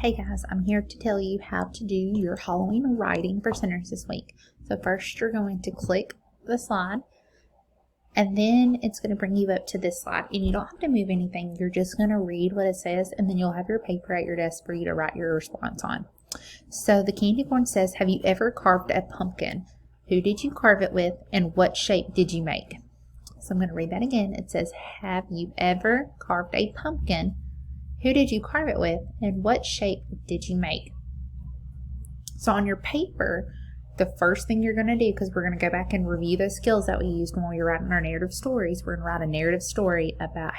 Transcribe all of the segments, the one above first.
Hey guys, I'm here to tell you how to do your Halloween writing for centers this week. So first you're going to click the slide and then it's going to bring you up to this slide and you don't have to move anything. You're just going to read what it says and then you'll have your paper at your desk for you to write your response on. So the candy corn says, have you ever carved a pumpkin? Who did you carve it with and what shape did you make? So I'm going to read that again. It says, have you ever carved a pumpkin? Who did you carve it with, and what shape did you make? So on your paper, the first thing you're going to do, because we're going to go back and review those skills that we used when we were writing our narrative stories, we're going to write a narrative story about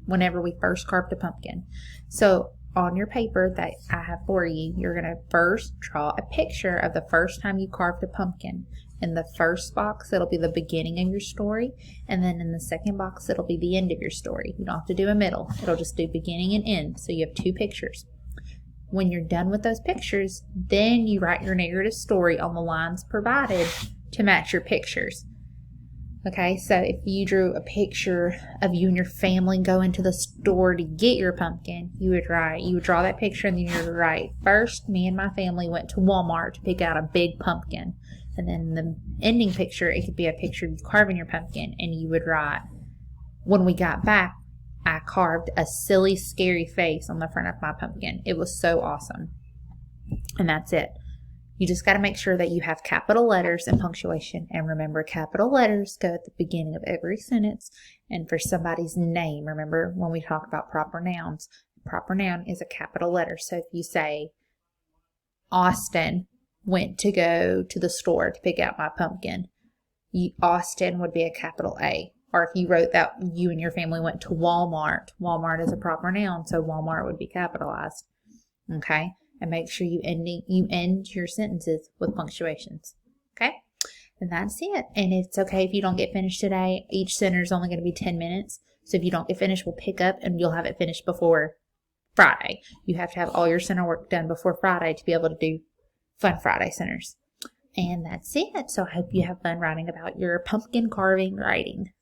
whenever we first carved a pumpkin. So on your paper that I have for you, you're going to first draw a picture of the first time you carved a pumpkin. In the first box, it'll be the beginning of your story, and then in the second box, it'll be the end of your story. You don't have to do a middle. It'll just do beginning and end, so you have two pictures. When you're done with those pictures, then you write your narrative story on the lines provided to match your pictures. Okay, so if you drew a picture of you and your family going to the store to get your pumpkin, you would draw that picture and then you would write, first, me and my family went to Walmart to pick out a big pumpkin. And then the ending picture, it could be a picture of you carving your pumpkin, and you would write, when we got back, I carved a silly, scary face on the front of my pumpkin. It was so awesome. And that's it. You just got to make sure that you have capital letters and punctuation. And remember, capital letters go at the beginning of every sentence. And for somebody's name, remember when we talk about proper nouns, proper noun is a capital letter. So if you say, Austin went to go to the store to pick out my pumpkin, Austin would be a capital A. Or if you wrote that you and your family went to Walmart, Walmart is a proper noun, so Walmart would be capitalized. Okay? And make sure you end your sentences with punctuations. Okay? And that's it. And it's okay if you don't get finished today. Each center is only going to be 10 minutes. So if you don't get finished, we'll pick up and you'll have it finished before Friday. You have to have all your center work done before Friday to be able to do Fun Friday centers. And that's it. So I hope you have fun writing about your pumpkin carving writing.